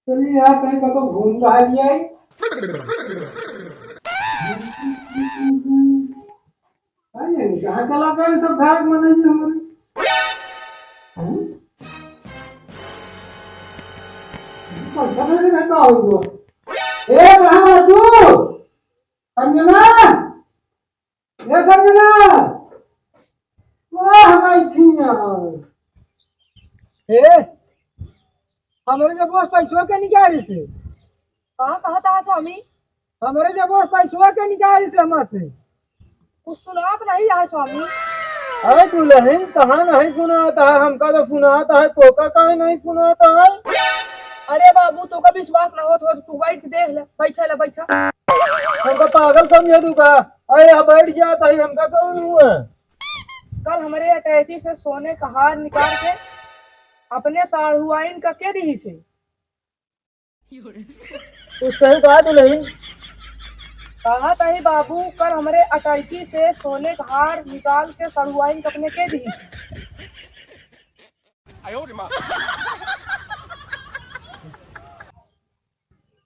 चलिए यार कहीं का तो घूम रहा लिया है। अरे कहाँ चला गए सब भाग मनाई हमारे। पैसा मेरे में का हो ए कहाँ तू संजना ए संजना वो हमारी थी यार ए हमारे जब बॉस पैसों के निकाल से कहाँ कहाँ था स्वामी? हमारे जब बॉस पैसों के निकाल से हमसे कुछ सुना तो नहीं है स्वामी। अरे दुल्हन कहाँ नहीं सुनाता है हमका तो सुनाता है तो का कहीं नहीं सुनाता है। अरे बाबू तो का विश्वास ना हो तो तू बैठ के देख ले, बैठा ले बैठा। हमका पागल समझे तू का। अरे यहाँ बैठ जाता है हमका कौन हुआ। कल हमारे अटैची से सोने का हार निकाल के अपने साढ़ुआइन का के दी से। कुछ कहीं कहा दुल्हन। कहा तही बाबू कल हमारे अटैची से सोने का हार निकाल के साढ़ुआइन का अपने के दी से।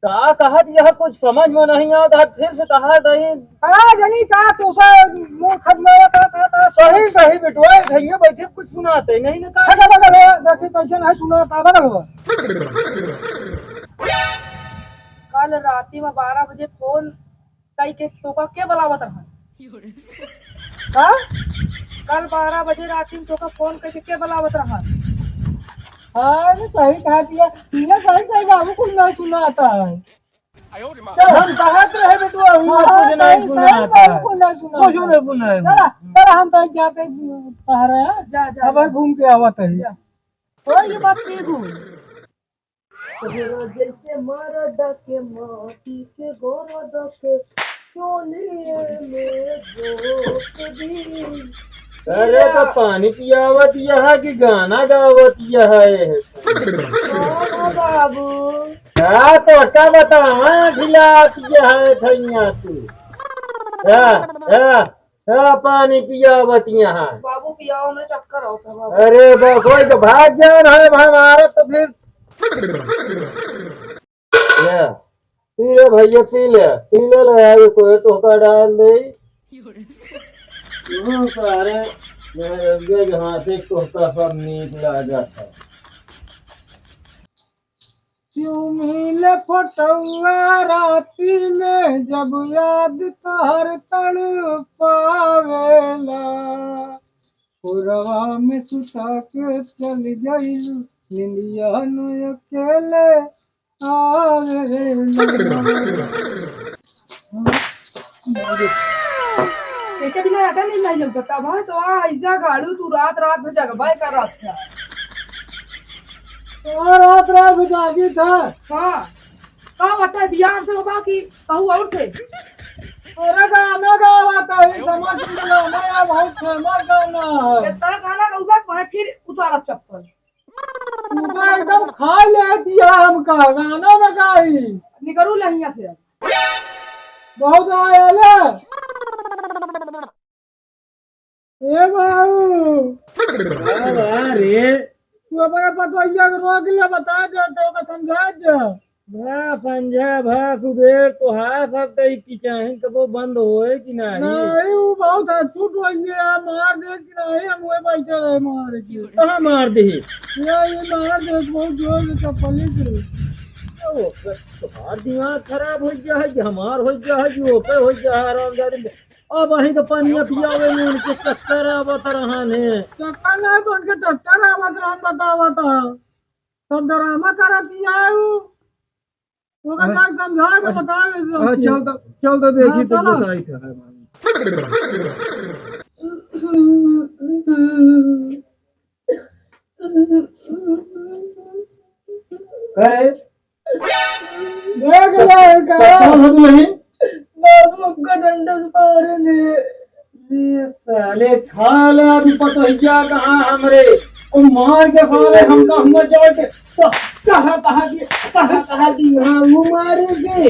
का कहा यह कुछ समझ में नहीं आता फिर से कहा नहीं जनी का तो मुंह खत्म था सही सही बिटवा भैया बैठे कुछ सुनाते नहीं ना का देखी कैसे नहीं सुनाता बगल कल राती में 12 बजे फोन कई के तोका के बुलावत रहा। का कल 12 बजे राती में तोका फोन करके के बुलावत रहा। हाँ सही कहा दिया ये सही सही बाबू कुछ नहीं सुनाता है। चल हम कहत रहे बेटुआ हुआ कुछ नहीं सुनाता कुछ नहीं सुना चल हम तो जाते कह रहे हैं जा जा अब घूम के आवत है। कोई बात नहीं भूल जैसे मरद के माटी के गोरद के चोलिए में गोत दी। अरे तो पानी पियावत यह कि गाना गावत यह है बाबू क्या तो क्या बतावा खिलात यह है ठैया तू पानी पियावत यहाँ। बाबू पियाओ में चक्कर होता बाबू। अरे कोई तो भाग जान है भाई मारा तो फिर पी ले भैया पी ले कोई टोका डाल दे जहाँ से टोका सब निकला जाता क्यों मिले फटुआ राती में जब याद तोहर तड़ पावेला पुरवा में सुता के चल जाइलू निंदिया नु अकेले एक बिना आता नहीं लगता भाई तो ऐसा गाड़ू तू रात रात में जगह का रात था। रात रात जागी था। हाँ कहाँ बता है बिहार से बाबा की कहूँ और से। अरे गाना गाता है समझ में गाना बहुत फेमस गाना है। इस तरह गाना गाऊंगा तो फिर उतारा चप्पल पूरा एकदम खा ले दिया हमका गाना में गाई निकलू लहिया से बहुत आया ए बाबू अरे तू अपने पतोइया को रोक ले बता दे तो समझा दे भा समझा भा कुबेर तो है सब कई की चाहे कि वो बंद होए कि नहीं वो बहुत छूट होइए मार दे कि नहीं हम वही बैठे रहे मार के कहां मार दे ये मार दे बहुत जोर से चप्पली से ओ तुम्हार दिमाग खराब हो गया है हमार हो गया है जो पे हो गया आराम जाने अब वहीं का पानी पियावे में उनके चक्कर आवत रहने चक्कर नहीं बन के चक्कर आवत रहन बतावत सब ड्रामा करत दिया वो का जान समझा के बता दे चल तो देखी तो बताई था करे देख ले का बाबू का डंडा से मारे ले ये साले खा ले अभी पतोहिया कहाँ हमरे वो मार के खा ले हमका हम जाए के कहा की हाँ वो मारेंगे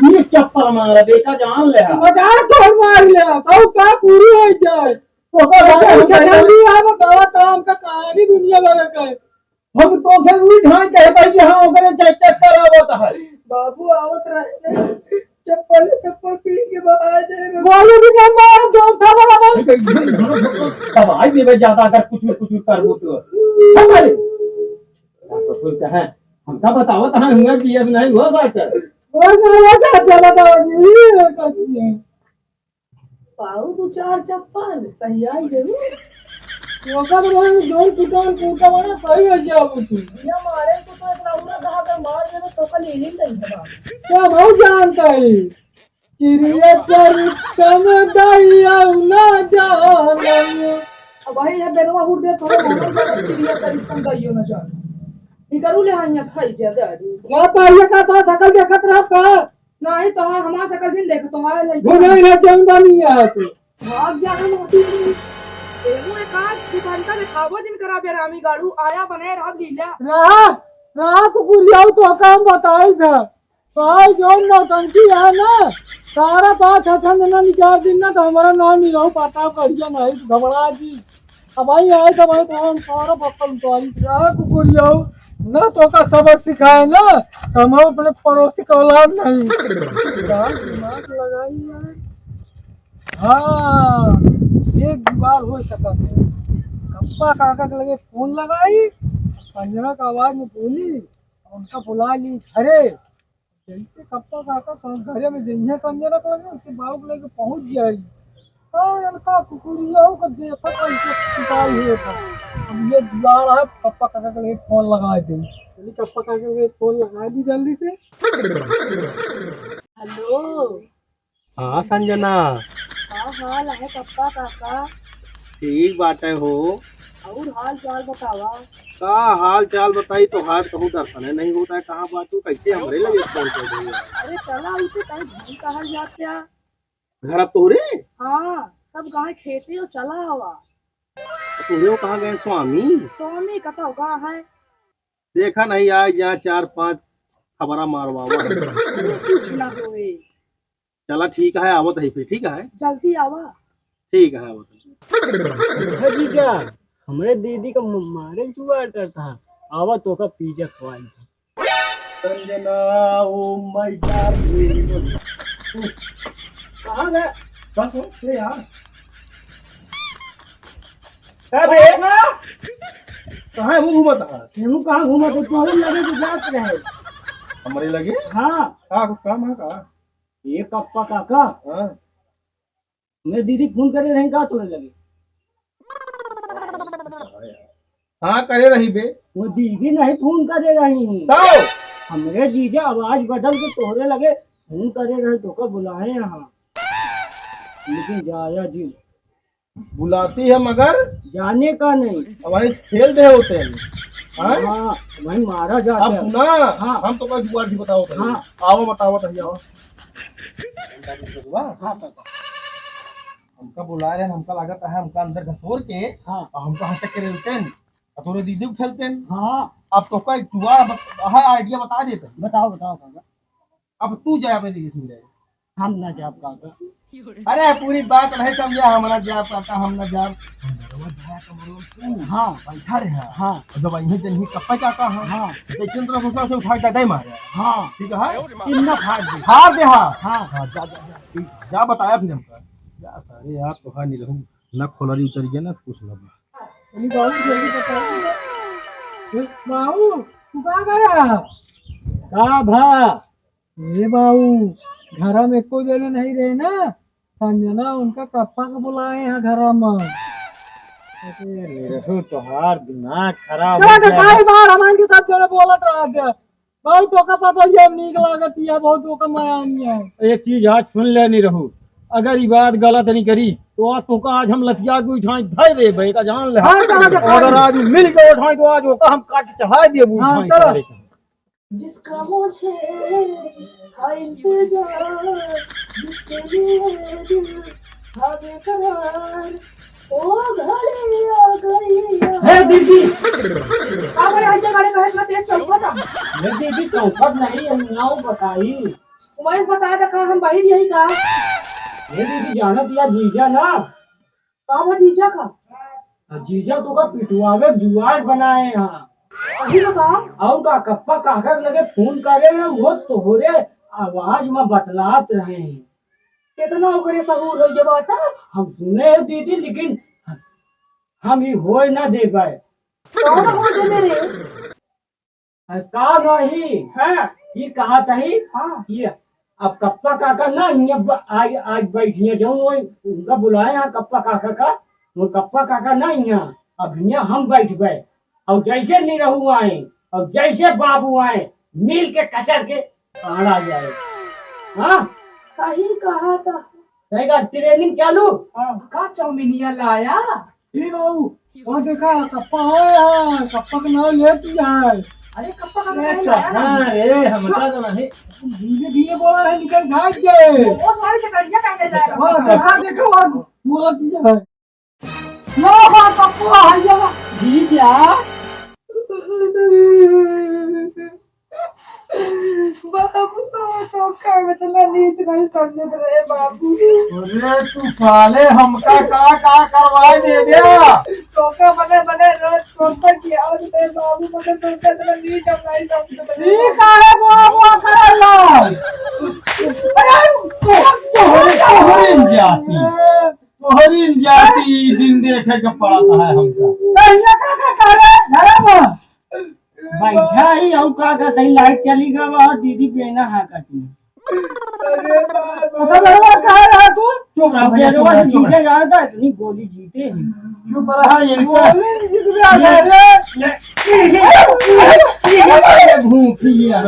बीस चप्पल मारा बेटा जान ले मजाक तो मार ले सब का पूरी हो जाए कहानी दुनिया दुनिया भर का हम तो फिर उठाए कहता कि हाँ ओकरे चक्कर आवत है। बाबू आवत रहे चप्पल चप्पल पी के बाहर जाए बोले भी नहीं मार दो था बड़ा दवाई देवे ज्यादा अगर कुछ करबो तो हम करे तो क्या है हमका बतावत है हुआ कि अब नहीं हुआ बात वो ऐसा चला था ये पाऊ दो चार चप्पल सही आई जरूर ओका तो भाई जोर टूटा टूटा वाला सही हो गया वो तू बिना मारे तो इतना उड़ा दहा कर मार देवे तो कल यही नहीं था क्या बहुत जानता है चिड़िया चर कम दैया ना जाने अब भाई है बेनवा हुड दे थोड़ा हम ज्यादा चिड़िया तारीफ कम गइयो ना जान ई करू ले हां खाई ज्यादा क्या पाइया का तो सकल देखत रहा का नहीं तो हमारा सकल दिन देख तो है ले वो नहीं चंदा नहीं है तू भाग जा हम होती एगो एक आज दुकानदार ने खाबो दिन करा बेरामी गाड़ू आया बने रहा लीला रहा रहा कुकुरियाओ तो काम बताई था भाई जो नौटंकी है ना सारा पाँच अच्छा दिन चार दिन ना तो हमारा नाम ही रहो पता करिए नहीं तो घबरा जी अब भाई आए तो भाई तो हम सारा पक्कल तो आई रहा कुकुरियाओ ना तो का सबक सिखाए ना हम अपने पड़ोसी का औलाद नहीं क्या दिमाग लगाई यार हाँ एक बार हो सका कप्पा काका के लगे फोन लगाई संजना का आवाज में बोली और उनका बुला ली घरे जैसे कप्पा काका घरे में जइहे संजना को उससे बाबू को लेके पहुंच गया हाँ इनका कुकुरिया को देखा कैसे शिकाई हुआ था अब ये जुगाड़ है कप्पा काका के लिए फोन लगा दी चलिए कप्पा काका के लिए फोन लगा दी जल्दी से हेलो हाँ संजना हां हाल है कप्पा काका ठीक बात है हो और हाल चाल बतावा का हाल चाल बताई तो हाल कहूँ दर्शन है नहीं होता है कहाँ बात तू कैसे हमरे लगे फोन कर रही है अरे चला उसे कहीं घूम कहा जाते हैं घर अब तोरे हाँ सब गाय खेती और चला हुआ तुझे कहाँ गए स्वामी स्वामी कता होगा है देखा नहीं आज यहाँ 4-5 खबरा मारवा कुछ ना होए चला ठीक है आवत है फिर ठीक है जल्दी आवा ठीक है आवत जीजा हमारे दीदी का मारे जुआ था आवा तो का पिज्जा खवाई संजना ओ माय गॉड कहाँ गए बस हो यार अरे कहाँ है वो घूमता है तेनू कहाँ घूमा तो तोहरे लगे तो जात रहे हमारे लगे हाँ हाँ कुछ काम है का ये कप्पा काका हाँ मेरे दीदी फोन करे रहे का तोड़े लगे हाँ करे रही बे वो दीदी नहीं फोन करे रही तो हमरे जीजा आवाज बदल के तोहरे लगे फोन करे रहे तो का बुलाए यहाँ लेकिन जाया जी बुलाती है मगर जाने का नहीं हमारे खेल दे होते हैं हाँ हाँ वही मारा जाता अब है सुना हाँ। हम तो बस जुआ जी बताओ हाँ। आओ बताओ आओ हाँ काका हमका बुला रहे हैं हमका लागत है हमका अंदर घसोर के हाँ और हमका हंस के खेलते हैं और थोड़े दीदी को खेलते हैं हाँ अब तो का एक जुआ है आइडिया बता देते हैं बताओ बताओ काका अब तू जाए अपने दीदी सुन जाए हम ना जाब काका अरे पूरी बात नहीं समझा हमारा जाप काका हम ना जाप हाँ बैठा रहे हाँ जब वहीं जन कप्पा काका हाँ लेकिन तरफ से उठा के दे मारे हाँ ठीक है कितना फाड़ दे हार दे हाँ हाँ हाँ जा बताया फिर हमका जा सारे यार तो हाँ नहीं रहूं ना खोलरी उतर गया ना कुछ ना बाबू जल्दी बताओ बाबू तू क्या कर रहा का भा ये बाबू घर में एको जने नहीं रहे ना संजना उनका कप्पा को बुलाए यहाँ घर में अरे तोहार दिमाग खराब हो गया कई बार हमारे साथ जने बोलत रहा था बहुत तो का पता ये नीक लागत है बहुत तो का माया नहीं है एक चीज आज सुन ले नहीं रहू अगर ये बात गलत नहीं करी तो आज तो का आज हम लतिया को उठाई धर दे भाई का जान ले अगर आज मिल गए उठाई तो आज ओका हम काट चढ़ा दे उठाई जिसका मुझे था इंतजार जिसके लिए दिल था बेकरार ओ घड़ी आ गई हे दीदी अब आजा गाड़ी में ना तेज चौकट हे दीदी चौकट नहीं हम नाव बताई तुम्हारे बताया था हम बाहर यही का हे दीदी जाना दिया जीजा ना का वो जीजा का जीजा तो का पिटवावे जुआर बनाए यहाँ अभी बताओ और का कप्पा काका के लगे फोन करे ना वो तोहरे आवाज में बतलात रहे हैं। कितना ओकरे सहूर हो ये बात है। हम सुने हैं दीदी लेकिन हम ही हो ना दे पाए। कौन हो जे मेरे का नहीं है ये कहा था हाँ ये अब कप्पा काका ना यहाँ आज बैठिए जो उनका बुलाए यहाँ कप्पा काका का वो कप्पा काका ना यहाँ अब यहाँ हम बैठ गए और जैसे नहीं रहू आए और जैसे बाबू आए मिल के कचर के आ जाए। हाँ सही कहा था। रहेगा ट्रेनिंग चालू। का चौमिनिया लाया। ठीक बाबू वहाँ देखा कप्पा है कप्पा का नाम लेती है। अरे कप्पा का नहीं लाया। अरे हम बता दो नहीं धीरे धीरे बोल रहे निकल भाग गए। वो सारे चकरिया काटे जाएगा। हाँ देखा देखो वो दिया है लो हाँ कप्पा है जा जी क्या बाबू तो का मतलब नीच नहीं समझ रहे बाबू। अरे तू साले हमका का करवाए दे दिया टोका बने बने रोज टोका किया और ते बाबू बने टोका तो नीच नहीं समझ रहे। ये काहे बुआ करला तोहरी जाति दिन देखे के पड़ता है हमका कहिया का करे घर में बैठा ही और का कहीं लाइट चली गया वहाँ दीदी बेना है कहती अरे बाबू मतलब कह रहा तू चुप रहा अब भैया चुप रहा चुप जीते जा था इतनी गोली जीते हैं चुप रहा इनका भूखी है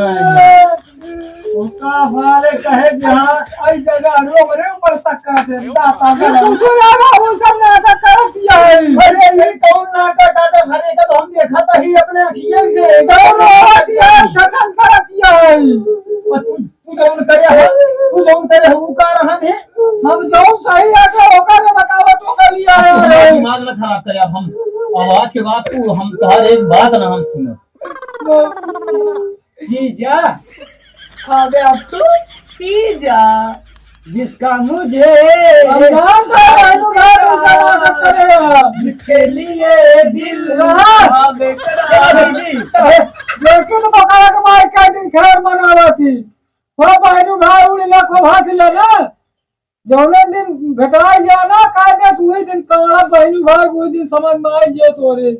उसका वाले कहे जहाँ आई जगह रो मेरे ऊपर सक्का से दाता का पूछो यार वो सब नाटक कर दिया है। अरे ये कौन नाटक आटा भरे का तो हम देखा था ही अपने अखियों से कौन रो दिया छछन कर दिया है। तू जौन करे है तू जौन करे वो का रहा है हम जो सही आके होगा जो बताओ तो कर लिया है। दिमाग न खराब करे अब हम आवाज के बाद तू हम तुम्हारे एक बात ना हम सुनो जीजा अबे अब तू पी जा जिसका मुझे जिसके लिए दिल लेकिन बकाया के मार के दिन खैर मनावा थी हो बहनू भाई उड़ी लाखों भास लेना जौने दिन भेटाई गया ना कायदे से वही दिन कवड़ा बहनू भाई वही दिन समझ में आई जे तोरे